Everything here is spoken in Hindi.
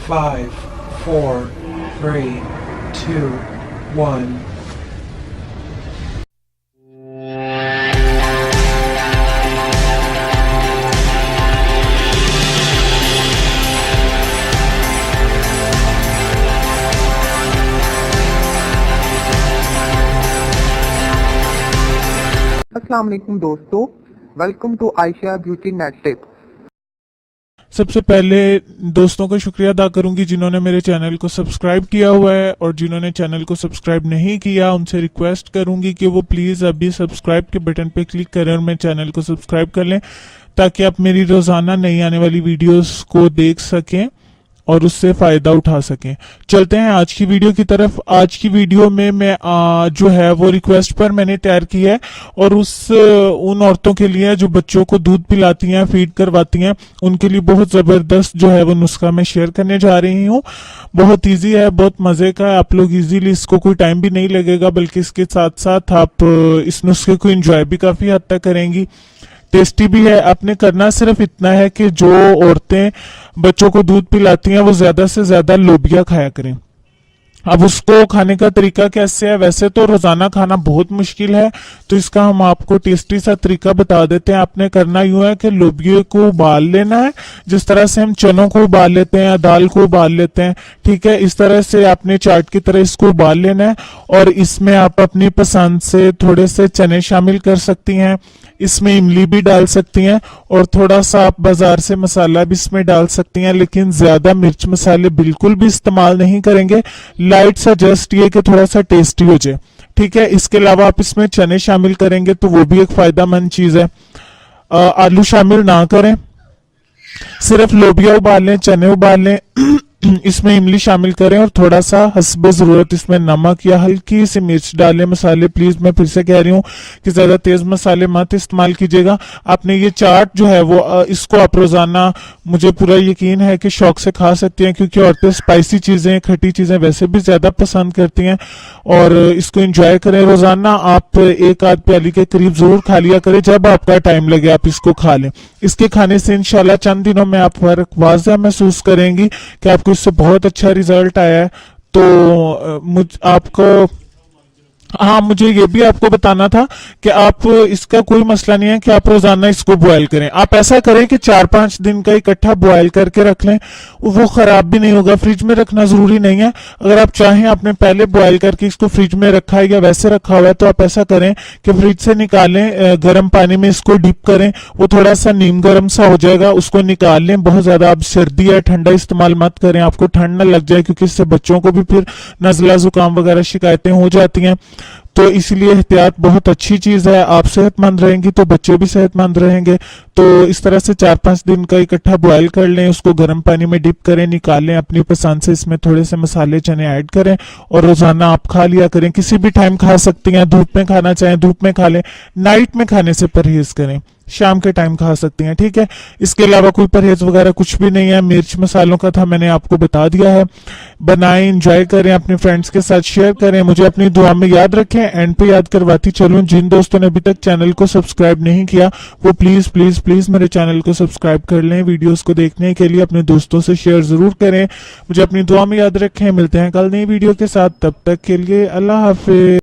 5, 4, 3, 2, 1. अस्सलाम वालेकुम दोस्तों, welcome to Ayesha beauty net tip. सबसे पहले दोस्तों का शुक्रिया अदा करूंगी जिन्होंने मेरे चैनल को सब्सक्राइब किया हुआ है, और जिन्होंने चैनल को सब्सक्राइब नहीं किया उनसे रिक्वेस्ट करूंगी कि वो प्लीज़ अभी सब्सक्राइब के बटन पे क्लिक करें और मेरे चैनल को सब्सक्राइब कर लें, ताकि आप मेरी रोज़ाना नई आने वाली वीडियोस को देख सकें और उससे फ़ायदा उठा सकें। चलते हैं आज की वीडियो की तरफ। आज की वीडियो में मैं जो है वो रिक्वेस्ट पर मैंने तैयार की है, और उन औरतों के लिए जो बच्चों को दूध पिलाती हैं, फीड करवाती हैं, उनके लिए बहुत ज़बरदस्त जो है वो नुस्खा मैं शेयर करने जा रही हूँ। बहुत ईजी है, बहुत मज़े का है। आप लोग ईजीली, इसको कोई टाइम भी नहीं लगेगा, बल्कि इसके साथ साथ आप इस नुस्खे को इंजॉय भी काफ़ी हद तक करेंगी। टेस्टी भी है। आपने करना सिर्फ इतना है कि जो औरतें बच्चों को दूध पिलाती हैं वो ज्यादा से ज्यादा लोबिया खाया करें। अब उसको खाने का तरीका कैसे है? वैसे तो रोजाना खाना बहुत मुश्किल है, तो इसका हम आपको टेस्टी सा तरीका बता देते हैं। आपने करना यूं है कि लोबिया को उबाल लेना है, जिस तरह से हम चनों को उबाल लेते हैं या दाल को उबाल लेते हैं, ठीक है। इस तरह से आपने चाट की तरह इसको उबाल लेना है, और इसमें आप अपनी पसंद से थोड़े से चने शामिल कर सकती हैं, इसमें इमली भी डाल सकती हैं, और थोड़ा सा आप बाजार से मसाला भी इसमें डाल सकती हैं, लेकिन ज्यादा मिर्च मसाले बिल्कुल भी इस्तेमाल नहीं करेंगे। लाइट सा जस्ट ये कि थोड़ा सा टेस्टी हो जाए, ठीक है। इसके अलावा आप इसमें चने शामिल करेंगे तो वो भी एक फायदेमंद चीज है। आलू शामिल ना करें, सिर्फ लोबिया उबाल लें, चने उबाल लें, इसमें इमली शामिल करें, और थोड़ा सा हस्बे जरूरत इसमें नमक या हल्की सी मिर्च डालें। मसाले प्लीज, मैं फिर से कह रही हूँ कि ज्यादा तेज मसाले मत इस्तेमाल कीजिएगा। आपने ये चाट जो है वो इसको आप रोजाना, मुझे पूरा यकीन है कि शौक से खा सकती हैं, क्योंकि औरतें स्पाइसी चीजें, खट्टी चीजें वैसे भी ज्यादा पसंद करती हैं, और इसको एंजॉय करें। रोजाना आप एक आध प्याली के करीब जरूर खा लिया करें, जब आपका टाइम लगे आप इसको खा लें। इसके खाने से इंशाल्लाह चंद दिनों में आप फर्क वाज़ेह महसूस करेंगी कि आपको इससे बहुत अच्छा रिजल्ट आया है। तो आपको, हाँ, मुझे ये भी आपको बताना था कि आप, इसका कोई मसला नहीं है कि आप रोजाना इसको बॉयल करें। आप ऐसा करें कि 4-5 दिन का इकट्ठा बॉयल करके रख लें, वो खराब भी नहीं होगा। फ्रिज में रखना जरूरी नहीं है। अगर आप चाहें, आपने पहले बॉयल करके इसको फ्रिज में रखा है या वैसे रखा हुआ है, तो आप ऐसा करें कि फ्रिज से निकालें, गर्म पानी में इसको डिप करें, वो थोड़ा सा नीम गर्म सा हो जाएगा, उसको निकाल लें। बहुत ज्यादा आप सर्दी या ठंडा इस्तेमाल मत करें, आपको ठंड न लग जाए, क्योंकि इससे बच्चों को भी फिर नजला जुकाम वगैरह शिकायतें हो जाती हैं। तो इसलिए एहतियात बहुत अच्छी चीज है। आप सेहतमंद रहेंगी तो बच्चे भी सेहतमंद रहेंगे। तो इस तरह से 4-5 दिन का इकट्ठा बॉयल कर लें, उसको गर्म पानी में डिप करें, निकाल लें, अपनी पसंद से इसमें थोड़े से मसाले चने ऐड करें, और रोजाना आप खा लिया करें। किसी भी टाइम खा सकती हैं, धूप में खाना चाहें धूप में खा लें, नाइट में खाने से परहेज करें, शाम के टाइम खा सकती हैं, ठीक है। इसके अलावा कोई परहेज वगैरह कुछ भी नहीं है। मिर्च मसालों का था, मैंने आपको बता दिया है। बनाएं, एंजॉय करें, अपने फ्रेंड्स के साथ शेयर करें, मुझे अपनी दुआ में याद रखें। एंड पे याद करवाती चलूं, जिन दोस्तों ने अभी तक चैनल को सब्सक्राइब नहीं किया वो प्लीज प्लीज प्लीज मेरे चैनल को सब्सक्राइब कर लें। वीडियोस को देखने के लिए अपने दोस्तों से शेयर जरूर करें। मुझे अपनी दुआ में याद रखें। मिलते हैं कल नई वीडियो के साथ, तब तक के लिए अल्लाह हाफिज।